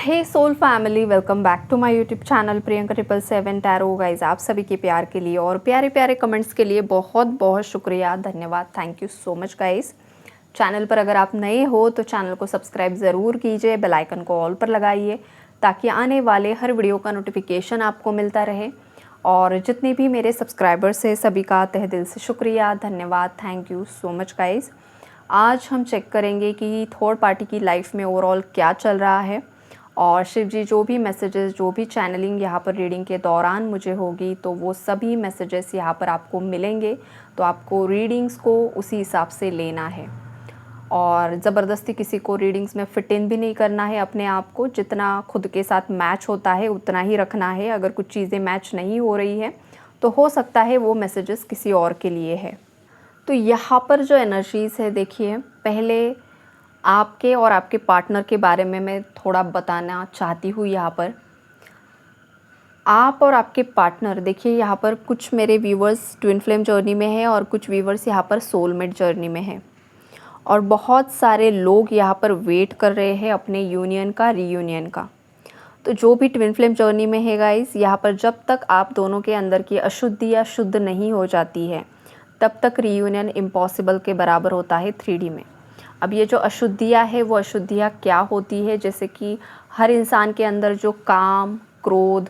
Hey soul family, welcome back to my YouTube channel Priyanka 777 tarot. Guys, आप सभी के प्यार के लिए और प्यारे प्यारे कमेंट्स के लिए बहुत बहुत शुक्रिया, धन्यवाद, thank you so much guys. Channel पर अगर आप नए हो तो चैनल को सब्सक्राइब ज़रूर कीजिए, बेल आइकन को ऑल पर लगाइए ताकि आने वाले हर वीडियो का नोटिफिकेशन आपको मिलता रहे। और जितने भी मेरे सब्सक्राइबर्स हैं सभी का तहे दिल से शुक्रिया, धन्यवाद, thank you so much guys. आज हम चेक करेंगे कि थर्ड पार्टी की लाइफ में ओवरऑल क्या चल रहा है और शिव जी जो भी मैसेजेस, जो भी चैनलिंग यहाँ पर रीडिंग के दौरान मुझे होगी तो वो सभी मैसेजेस यहाँ पर आपको मिलेंगे। तो आपको रीडिंग्स को उसी हिसाब से लेना है और ज़बरदस्ती किसी को रीडिंग्स में फिट इन भी नहीं करना है। अपने आप को जितना खुद के साथ मैच होता है उतना ही रखना है। अगर कुछ चीज़ें मैच नहीं हो रही है तो हो सकता है वो मैसेजेस किसी और के लिए है। तो यहाँ पर जो एनर्जीज़ है, देखिए, पहले आपके और आपके पार्टनर के बारे में मैं थोड़ा बताना चाहती हूँ। यहाँ पर आप और आपके पार्टनर, देखिए, यहाँ पर कुछ मेरे व्यूवर्स ट्विन फ्लेम जर्नी में है और कुछ व्यूवर्स यहाँ पर सोलमेट जर्नी में है और बहुत सारे लोग यहाँ पर वेट कर रहे हैं अपने यूनियन का, रीयूनियन का। तो जो भी ट्विन फ्लेम जर्नी में है गाइस, यहाँ पर जब तक आप दोनों के अंदर की अशुद्धियाँ शुद्ध नहीं हो जाती है तब तक रीयूनियन इम्पॉसिबल के बराबर होता है 3D में। अब ये जो अशुद्धियाँ है वो अशुद्धियाँ क्या होती है, जैसे कि हर इंसान के अंदर जो काम, क्रोध,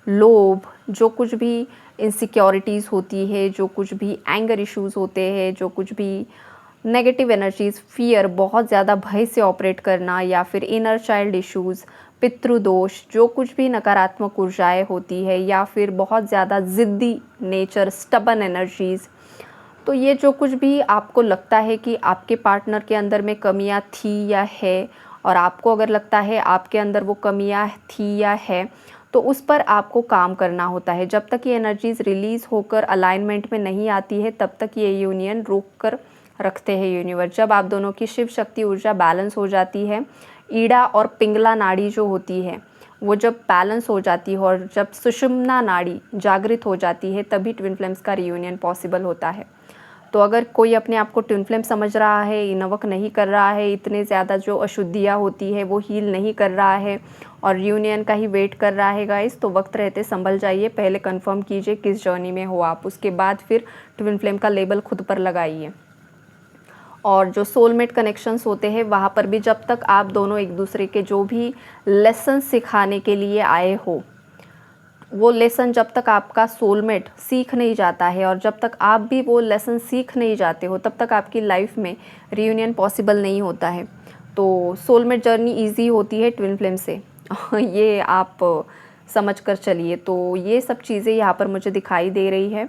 लोभ, जो कुछ भी इनसिक्योरिटीज़ होती है, जो कुछ भी एंगर इश्यूज़ होते हैं, जो कुछ भी नेगेटिव एनर्जीज़, फियर, बहुत ज़्यादा भय से ऑपरेट करना या फिर इनर चाइल्ड इश्यूज़, पितृदोष, जो कुछ भी नकारात्मक ऊर्जाएँ होती है या फिर बहुत ज़्यादा ज़िद्दी नेचर, स्टबन एनर्जीज़, तो ये जो कुछ भी आपको लगता है कि आपके पार्टनर के अंदर में कमियां थी या है और आपको अगर लगता है आपके अंदर वो कमियां थी या है, तो उस पर आपको काम करना होता है। जब तक ये एनर्जीज़ रिलीज़ होकर अलाइनमेंट में नहीं आती है तब तक ये यूनियन रोक कर रखते हैं यूनिवर्स। जब आप दोनों की शिव शक्ति ऊर्जा बैलेंस हो जाती है, ईड़ा और पिंगला नाड़ी जो होती है वो जब बैलेंस हो जाती है और जब सुषुम्ना नाड़ी जागृत हो जाती है तभी ट्विन फ्लेम्स का रीयूनियन पॉसिबल होता है। तो अगर कोई अपने आप को ट्विन फ्लेम समझ रहा है, इनवर्क नहीं कर रहा है, इतने ज़्यादा जो अशुद्धियाँ होती है वो हील नहीं कर रहा है और रीयूनियन का ही वेट कर रहा है गाइस, तो वक्त रहते संभल जाइए। पहले कंफर्म कीजिए किस जर्नी में हो आप, उसके बाद फिर ट्विन फ्लेम का लेबल खुद पर लगाइए। और जो सोलमेट कनेक्शंस होते हैं वहाँ पर भी जब तक आप दोनों एक दूसरे के जो भी लेसन सिखाने के लिए आए हो, वो लेसन जब तक आपका सोलमेट सीख नहीं जाता है और जब तक आप भी वो लेसन सीख नहीं जाते हो तब तक आपकी लाइफ में रीयूनियन पॉसिबल नहीं होता है। तो सोलमेट जर्नी इजी होती है ट्विन फ्लेम से ये आप समझ कर चलिए। तो ये सब चीज़ें यहाँ पर मुझे दिखाई दे रही है।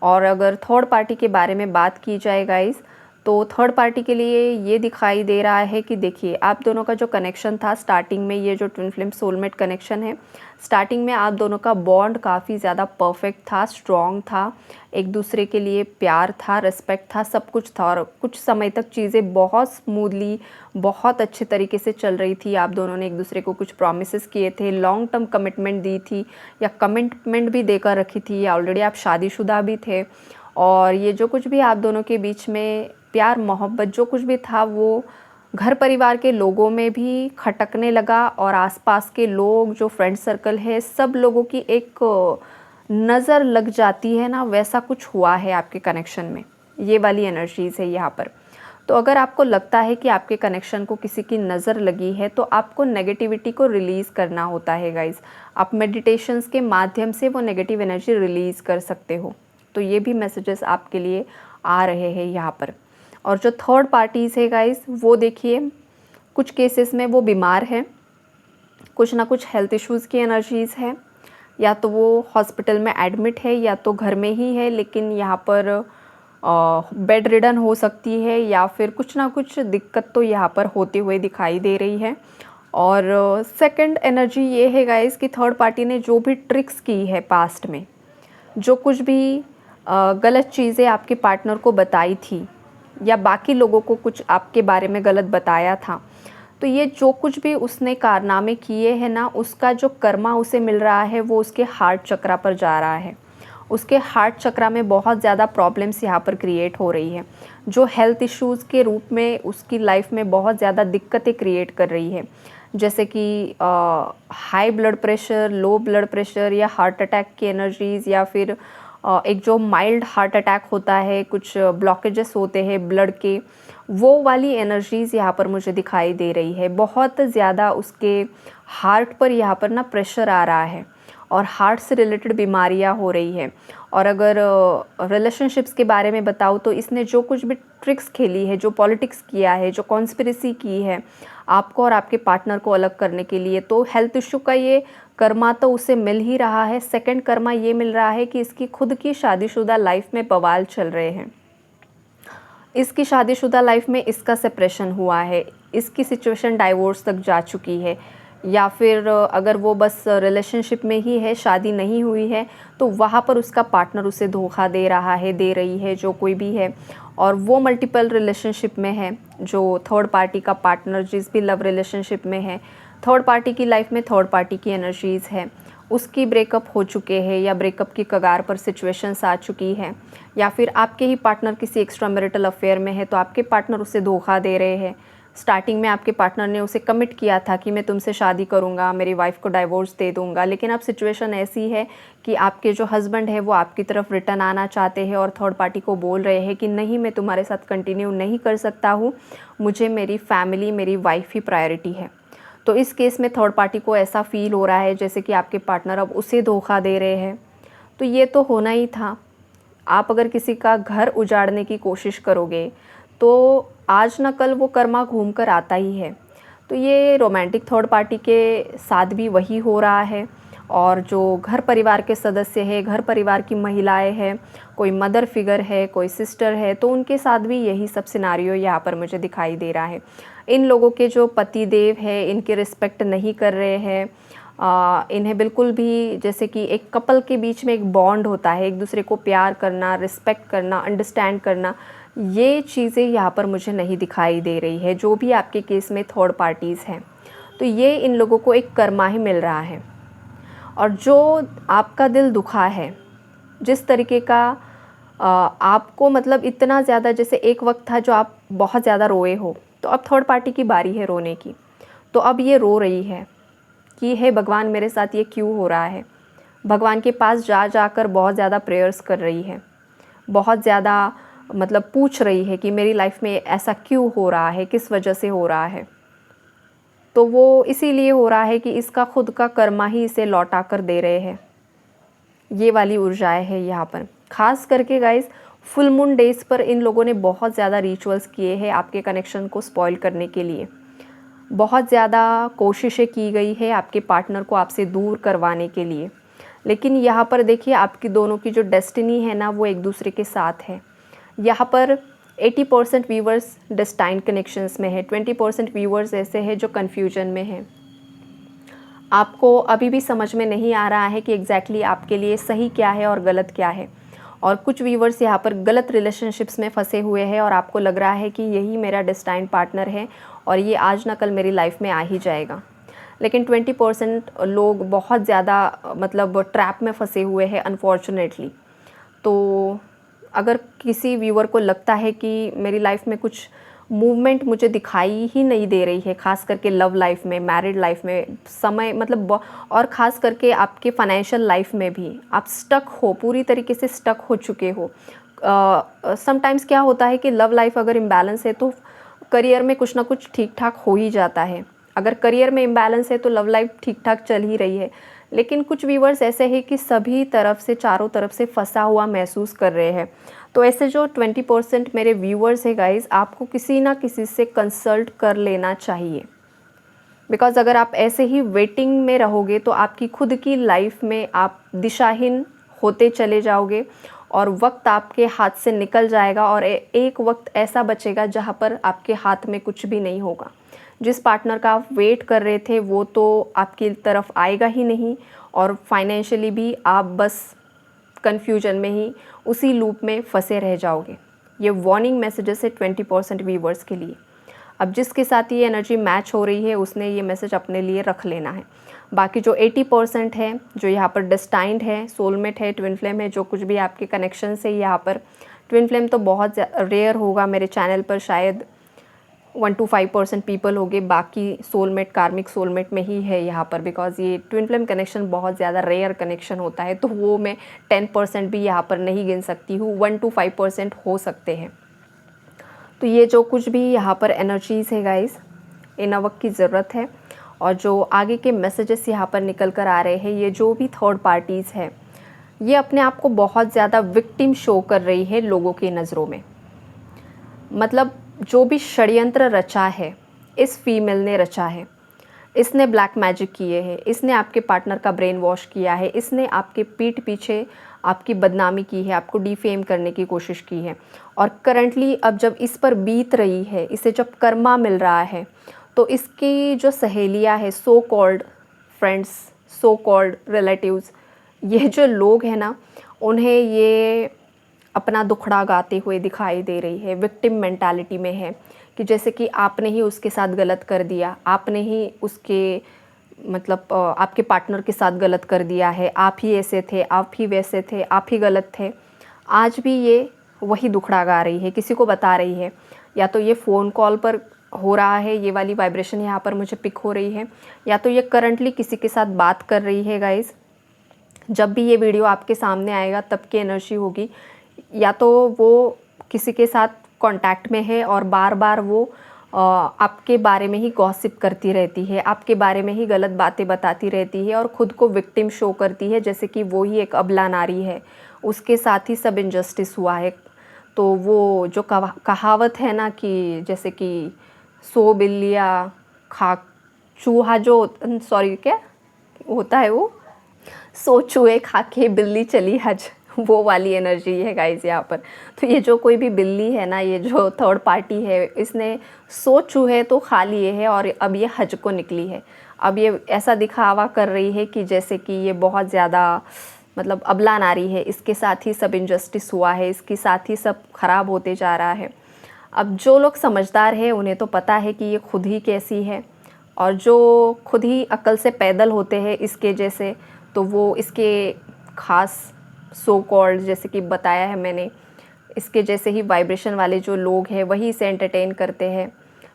और अगर थर्ड पार्टी के बारे में बात की जाए गाइस, तो थर्ड पार्टी के लिए ये दिखाई दे रहा है कि देखिए, आप दोनों का जो कनेक्शन था स्टार्टिंग में, ये जो ट्विन फ्लेम सोलमेट कनेक्शन है, स्टार्टिंग में आप दोनों का बॉन्ड काफ़ी ज़्यादा परफेक्ट था, स्ट्रॉन्ग था, एक दूसरे के लिए प्यार था, रिस्पेक्ट था, सब कुछ था और कुछ समय तक चीज़ें बहुत स्मूथली, बहुत अच्छे तरीके से चल रही थी। आप दोनों ने एक दूसरे को कुछ प्रॉमिसेस किए थे, लॉन्ग टर्म कमिटमेंट दी थी या कमिटमेंट भी देकर रखी थी, या ऑलरेडी आप शादीशुदा भी थे। और ये जो कुछ भी आप दोनों के बीच में प्यार, मोहब्बत जो कुछ भी था वो घर परिवार के लोगों में भी खटकने लगा और आसपास के लोग, जो फ्रेंड सर्कल है, सब लोगों की एक नज़र लग जाती है ना, वैसा कुछ हुआ है आपके कनेक्शन में। ये वाली एनर्जीज़ है यहाँ पर। तो अगर आपको लगता है कि आपके कनेक्शन को किसी की नज़र लगी है तो आपको नेगेटिविटी को रिलीज़ करना होता है गाइज़। आप मेडिटेशंस के माध्यम से वो नेगेटिव एनर्जी रिलीज़ कर सकते हो। तो ये भी मैसेजेस आपके लिए आ रहे हैं यहाँ पर। और जो थर्ड पार्टीज़ है गाइस, वो देखिए, कुछ केसेस में वो बीमार है, कुछ ना कुछ हेल्थ इश्यूज़ की एनर्जीज़ है, या तो वो हॉस्पिटल में एडमिट है या तो घर में ही है, लेकिन यहाँ पर बेड रिडन हो सकती है या फिर कुछ ना कुछ दिक्कत तो यहाँ पर होते हुए दिखाई दे रही है। और सेकंड एनर्जी ये है गाइस कि थर्ड पार्टी ने जो भी ट्रिक्स की है पास्ट में, जो कुछ भी गलत चीज़ें आपके पार्टनर को बताई थी या बाकी लोगों को कुछ आपके बारे में गलत बताया था, तो ये जो कुछ भी उसने कारनामे किए हैं ना, उसका जो कर्मा उसे मिल रहा है वो उसके हार्ट चक्रा पर जा रहा है। उसके हार्ट चक्रा में बहुत ज़्यादा प्रॉब्लम्स यहाँ पर क्रिएट हो रही है, जो हेल्थ इश्यूज़ के रूप में उसकी लाइफ में बहुत ज़्यादा दिक्कतें क्रिएट कर रही है। जैसे कि high blood pressure, low blood pressure या हार्ट अटैक की एनर्जीज़, या फिर एक जो माइल्ड हार्ट अटैक होता है, कुछ ब्लॉकेजेस होते हैं ब्लड के, वो वाली एनर्जीज़ यहाँ पर मुझे दिखाई दे रही है। बहुत ज़्यादा उसके हार्ट पर यहाँ पर ना प्रेशर आ रहा है और हार्ट से रिलेटेड बीमारियाँ हो रही है। और अगर रिलेशनशिप्स के बारे में बताऊँ तो इसने जो कुछ भी ट्रिक्स खेली है, जो पॉलिटिक्स किया है, जो कॉन्स्पिरेसी की है आपको और आपके पार्टनर को अलग करने के लिए, तो हेल्थ इशू का ये कर्मा तो उसे मिल ही रहा है। सेकंड कर्मा ये मिल रहा है कि इसकी खुद की शादीशुदा लाइफ में बवाल चल रहे हैं। इसकी शादीशुदा लाइफ में इसका सेपरेशन हुआ है, इसकी सिचुएशन डाइवोर्स तक जा चुकी है, या फिर अगर वो बस रिलेशनशिप में ही है, शादी नहीं हुई है, तो वहाँ पर उसका पार्टनर उसे धोखा दे रहा है, दे रही है, जो कोई भी है, और वो मल्टीपल रिलेशनशिप में है। जो थर्ड पार्टी का पार्टनर जिस भी लव रिलेशनशिप में है, थर्ड पार्टी की लाइफ में थर्ड पार्टी की एनर्जीज़ है, उसकी ब्रेकअप हो चुके हैं या ब्रेकअप की कगार पर सिचुएशंस आ चुकी हैं, या फिर आपके ही पार्टनर किसी एक्स्ट्रा मैरिटल अफेयर में है तो आपके पार्टनर उसे धोखा दे रहे हैं। स्टार्टिंग में आपके पार्टनर ने उसे कमिट किया था कि मैं तुमसे शादी करूंगा, मेरी वाइफ को डाइवोर्स दे दूंगा, लेकिन अब सिचुएशन ऐसी है कि आपके जो हस्बैंड है वो आपकी तरफ रिटर्न आना चाहते हैं और थर्ड पार्टी को बोल रहे हैं कि नहीं, मैं तुम्हारे साथ कंटिन्यू नहीं कर सकता हूँ, मुझे मेरी फैमिली, मेरी वाइफ ही प्रायोरिटी है। तो इस केस में थर्ड पार्टी को ऐसा फील हो रहा है जैसे कि आपके पार्टनर अब उसे धोखा दे रहे हैं। तो ये तो होना ही था। आप अगर किसी का घर उजाड़ने की कोशिश करोगे तो आज ना कल वो कर्मा घूम कर आता ही है। तो ये रोमांटिक थर्ड पार्टी के साथ भी वही हो रहा है। और जो घर परिवार के सदस्य है, घर परिवार की महिलाएं हैं, कोई मदर फिगर है, कोई सिस्टर है, तो उनके साथ भी यही सब सिनारियो यहाँ पर मुझे दिखाई दे रहा है। इन लोगों के जो पति देव है इनके रिस्पेक्ट नहीं कर रहे हैं, इन्हें बिल्कुल भी, जैसे कि एक कपल के बीच में एक बॉन्ड होता है, एक दूसरे को प्यार करना, रिस्पेक्ट करना, अंडरस्टैंड करना, ये चीज़ें यहाँ पर मुझे नहीं दिखाई दे रही है। जो भी आपके केस में थर्ड पार्टीज़ हैं, तो ये इन लोगों को एक कर्मा ही मिल रहा है। और जो आपका दिल दुखा है, जिस तरीके का आपको मतलब इतना ज़्यादा, जैसे एक वक्त था जो आप बहुत ज़्यादा रोए हो, तो अब थर्ड पार्टी की बारी है रोने की। तो अब ये रो रही है कि हे भगवान, मेरे साथ ये क्यों हो रहा है। भगवान के पास जा जाकर बहुत ज़्यादा प्रेयर्स कर रही है, बहुत ज़्यादा मतलब पूछ रही है कि मेरी लाइफ में ऐसा क्यों हो रहा है, किस वजह से हो रहा है। तो वो इसीलिए हो रहा है कि इसका खुद का कर्मा ही इसे लौटा कर दे रहे हैं। ये वाली ऊर्जाएं है यहाँ पर। ख़ास करके गाइस, फुल मून डेज़ पर इन लोगों ने बहुत ज़्यादा रिचुअल्स किए हैं आपके कनेक्शन को स्पॉइल करने के लिए। बहुत ज़्यादा कोशिशें की गई है आपके पार्टनर को आपसे दूर करवाने के लिए। लेकिन यहाँ पर देखिए, आपकी दोनों की जो डेस्टिनी है ना, वो एक दूसरे के साथ है। यहाँ पर 80% व्यूवर्स डेस्टाइन कनेक्शंस में है, 20% व्यूवर्स ऐसे हैं जो कन्फ्यूजन में हैं। आपको अभी भी समझ में नहीं आ रहा है कि एग्जैक्टली आपके लिए सही क्या है और गलत क्या है। और कुछ व्यूवर्स यहाँ पर गलत रिलेशनशिप्स में फंसे हुए हैं और आपको लग रहा है कि यही मेरा डेस्टाइन पार्टनर है और ये आज ना कल मेरी लाइफ में आ ही जाएगा। लेकिन 20% लोग बहुत ज़्यादा मतलब ट्रैप में फंसे हुए हैं अनफॉर्चुनेटली। तो अगर किसी व्यूअर को लगता है कि मेरी लाइफ में कुछ मूवमेंट मुझे दिखाई ही नहीं दे रही है, ख़ास करके लव लाइफ में, मैरिड लाइफ में समय मतलब, और ख़ास करके आपके फाइनेंशियल लाइफ में भी आप स्टक हो, पूरी तरीके से स्टक हो चुके हो। समटाइम्स क्या होता है कि लव लाइफ अगर इम्बैलेंस है तो करियर में कुछ ना कुछ ठीक ठाक हो ही जाता है। अगर करियर में इम्बैलेंस है तो लव लाइफ ठीक ठाक चल ही रही है। लेकिन कुछ व्यूवर्स ऐसे हैं कि सभी तरफ से, चारों तरफ से फंसा हुआ महसूस कर रहे हैं। तो ऐसे जो 20% मेरे व्यूवर्स हैं गाइस, आपको किसी ना किसी से कंसल्ट कर लेना चाहिए। बिकॉज़ अगर आप ऐसे ही वेटिंग में रहोगे तो आपकी खुद की लाइफ में आप दिशाहीन होते चले जाओगे और वक्त आपके हाथ से निकल जाएगा और एक वक्त ऐसा बचेगा जहाँ पर आपके हाथ में कुछ भी नहीं होगा। जिस पार्टनर का आप वेट कर रहे थे वो तो आपकी तरफ आएगा ही नहीं, और फाइनेंशियली भी आप बस कन्फ्यूजन में ही उसी लूप में फंसे रह जाओगे। ये वार्निंग मैसेजेस है 20% व्यूवर्स के लिए। अब जिसके साथ ये एनर्जी मैच हो रही है उसने ये मैसेज अपने लिए रख लेना है। बाकी जो 80% है, जो यहाँ पर डेस्टाइंड है, सोलमेट है, ट्विन फ्लेम है, जो कुछ भी आपके कनेक्शन से, यहाँ पर ट्विन फ्लेम तो बहुत रेयर होगा मेरे चैनल पर, शायद 1 to 5% पीपल होंगे, बाकी सोलमेट कार्मिक सोलमेट में ही है यहाँ पर, बिकॉज ये ट्विन फ्लेम कनेक्शन बहुत ज़्यादा रेयर कनेक्शन होता है, तो वो मैं 10% भी यहाँ पर नहीं गिन सकती हूँ, 1 to 5% हो सकते हैं। तो ये जो कुछ भी यहाँ पर एनर्जीज़ है गाइस, इन वक्त की ज़रूरत है। और जो आगे के मैसेजेस यहाँ पर निकल कर आ रहे हैं, ये जो भी थर्ड पार्टीज़ है, ये अपने आप को बहुत ज़्यादा विक्टिम शो कर रही है लोगों की नज़रों में। मतलब जो भी षड्यंत्र रचा है, इस फीमेल ने रचा है, इसने ब्लैक मैजिक किए हैं, इसने आपके पार्टनर का ब्रेन वॉश किया है, इसने आपके पीठ पीछे आपकी बदनामी की है, आपको डिफेम करने की कोशिश की है। और करंटली अब जब इस पर बीत रही है, इसे जब कर्मा मिल रहा है, तो इसकी जो सहेलियां हैं, so called friends, so called relatives, ये जो लोग हैं ना, उन्हें ये अपना दुखड़ा गाते हुए दिखाई दे रही है, विक्टिम मेंटालिटी में है कि जैसे कि आपने ही उसके साथ गलत कर दिया, आपने ही उसके मतलब आपके पार्टनर के साथ गलत कर दिया है, आप ही ऐसे थे, आप ही वैसे थे, आप ही गलत थे। आज भी ये वही दुखड़ा गा रही है, किसी को बता रही है, या तो ये फ़ोन कॉल पर हो रहा है, ये वाली वाइब्रेशन यहाँ पर मुझे पिक हो रही है, या तो ये करंटली किसी के साथ बात कर रही है गाइज़। जब भी ये वीडियो आपके सामने आएगा तब की एनर्जी होगी, या तो वो किसी के साथ कांटेक्ट में है और बार बार वो आपके बारे में ही गॉसिप करती रहती है, आपके बारे में ही गलत बातें बताती रहती है और ख़ुद को विक्टिम शो करती है, जैसे कि वो ही एक अबला नारी है, उसके साथ ही सब इनजस्टिस हुआ है। तो वो जो कहावत है ना कि जैसे कि 100 बिल्लियाँ खा चूहा जो सॉरी क्या होता है वो 100 चूहे खा के बिल्ली चली हज, वो वाली एनर्जी है गाइस यहाँ पर। तो ये जो कोई भी बिल्ली है ना, ये जो थर्ड पार्टी है, इसने 100 चूहे तो खा लिए हैं और अब ये हज को निकली है। अब ये ऐसा दिखावा कर रही है कि जैसे कि ये बहुत ज़्यादा मतलब अबला नारी है, इसके साथ ही सब इनजस्टिस हुआ है, इसके साथ ही सब खराब होते जा रहा है। अब जो लोग समझदार हैं उन्हें तो पता है कि ये खुद ही कैसी है, और जो खुद ही अक्ल से पैदल होते हैं इसके जैसे, तो वो इसके ख़ास सो कॉल्ड, जैसे कि बताया है मैंने, इसके जैसे ही वाइब्रेशन वाले जो लोग हैं वही इसे एंटरटेन करते हैं।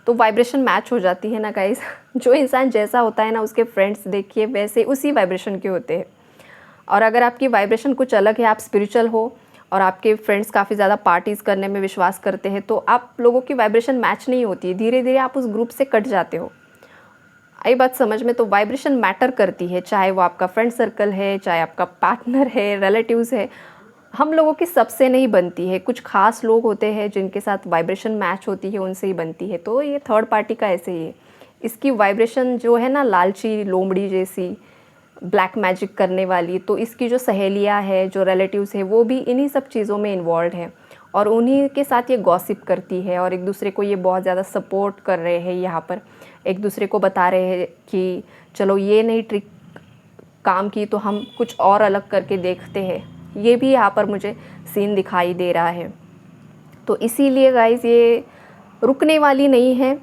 तो वाइब्रेशन मैच हो जाती है ना गाइस। जो इंसान जैसा होता है ना, उसके फ्रेंड्स देखिए वैसे उसी वाइब्रेशन के होते हैं। और अगर आपकी वाइब्रेशन कुछ अलग है, आप स्पिरिचुअल हो और आपके फ्रेंड्स काफ़ी ज़्यादा पार्टीज़ करने में विश्वास करते हैं, तो आप लोगों की वाइब्रेशन मैच नहीं होती है, धीरे धीरे आप उस ग्रुप से कट जाते हो। आई बात समझ में? तो वाइब्रेशन मैटर करती है, चाहे वो आपका फ्रेंड सर्कल है, चाहे आपका पार्टनर है, रिलेटिव्स है। हम लोगों की सबसे नहीं बनती है, कुछ खास लोग होते हैं जिनके साथ वाइब्रेशन मैच होती है, उनसे ही बनती है। तो ये थर्ड पार्टी का ऐसे ही है, इसकी वाइब्रेशन जो है ना लालची लोमड़ी जैसी, ब्लैक मैजिक करने वाली, तो इसकी जो सहेलियां है, जो रिलेटिव्स है, वो भी इन्हीं सब चीज़ों में इन्वॉल्व है और उन्हीं के साथ ये गॉसिप करती है और एक दूसरे को ये बहुत ज़्यादा सपोर्ट कर रहे हैं। यहाँ पर एक दूसरे को बता रहे हैं कि चलो ये नई ट्रिक काम की तो हम कुछ और अलग करके देखते हैं। ये भी यहाँ पर मुझे सीन दिखाई दे रहा है। तो इसीलिए गाइज़ ये रुकने वाली नहीं है,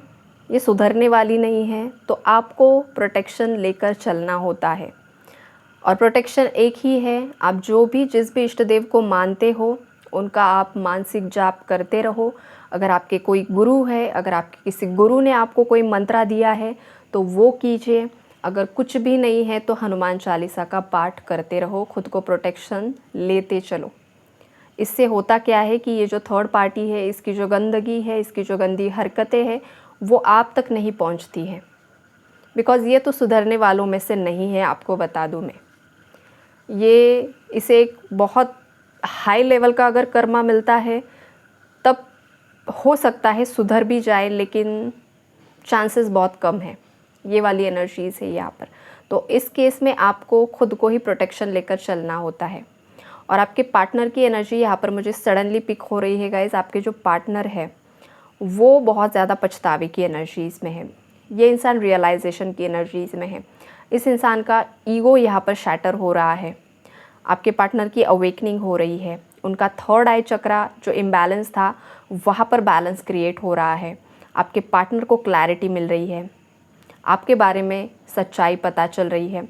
ये सुधरने वाली नहीं है। तो आपको प्रोटेक्शन लेकर चलना होता है और प्रोटेक्शन एक ही है। आप जो भी जिस भी इष्ट देव को मानते हो उनका आप मानसिक जाप करते रहो। अगर आपके कोई गुरु है, अगर आपके किसी गुरु ने आपको कोई मंत्रा दिया है तो वो कीजिए। अगर कुछ भी नहीं है तो हनुमान चालीसा का पाठ करते रहो, खुद को प्रोटेक्शन लेते चलो। इससे होता क्या है कि ये जो थर्ड पार्टी है, इसकी जो गंदगी है, इसकी जो गंदी हरकतें हैं, वो आप तक नहीं पहुंचती है। बिकॉज़ ये तो सुधरने वालों में से नहीं है, आपको बता दूं मैं। ये इसे एक बहुत हाई लेवल का अगर कर्मा मिलता है तब हो सकता है सुधर भी जाए, लेकिन चांसेस बहुत कम है। ये वाली एनर्जीज़ है यहाँ पर। तो इस केस में आपको खुद को ही प्रोटेक्शन लेकर चलना होता है। और आपके पार्टनर की एनर्जी यहाँ पर मुझे सडनली पिक हो रही है गाइज़। आपके जो पार्टनर है वो बहुत ज़्यादा पछतावे की एनर्जीज़ में है। ये इंसान रियलाइजेशन की एनर्जीज़ में है। इस इंसान का ईगो यहाँ पर शैटर हो रहा है। आपके पार्टनर की अवेकनिंग हो रही है। उनका थर्ड आई चक्रा जो इम्बैलेंस था वहाँ पर बैलेंस क्रिएट हो रहा है। आपके पार्टनर को क्लैरिटी मिल रही है, आपके बारे में सच्चाई पता चल रही है।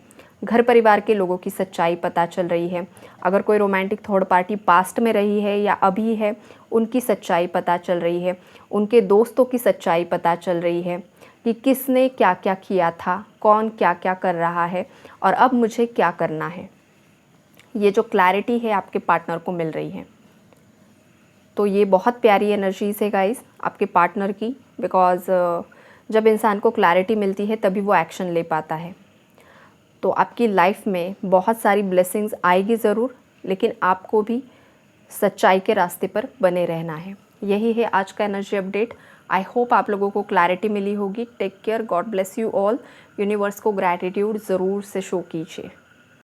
घर परिवार के लोगों की सच्चाई पता चल रही है। अगर कोई रोमांटिक थर्ड पार्टी पास्ट में रही है या अभी है, उनकी सच्चाई पता चल रही है। उनके दोस्तों की सच्चाई पता चल रही है कि किसने क्या क्या किया था, कौन क्या क्या कर रहा है और अब मुझे क्या करना है। ये जो क्लैरिटी है आपके पार्टनर को मिल रही है। तो ये बहुत प्यारी एनर्जीज़ है गाइस आपके पार्टनर की, बिकॉज़ जब इंसान को क्लैरिटी मिलती है तभी वो एक्शन ले पाता है। तो आपकी लाइफ में बहुत सारी ब्लेसिंग्स आएगी ज़रूर, लेकिन आपको भी सच्चाई के रास्ते पर बने रहना है। यही है आज का एनर्जी अपडेट। आई होप आप लोगों को क्लैरिटी मिली होगी। Take care, God bless you all. Universe को ग्रैटिट्यूड ज़रूर से शो कीजिए।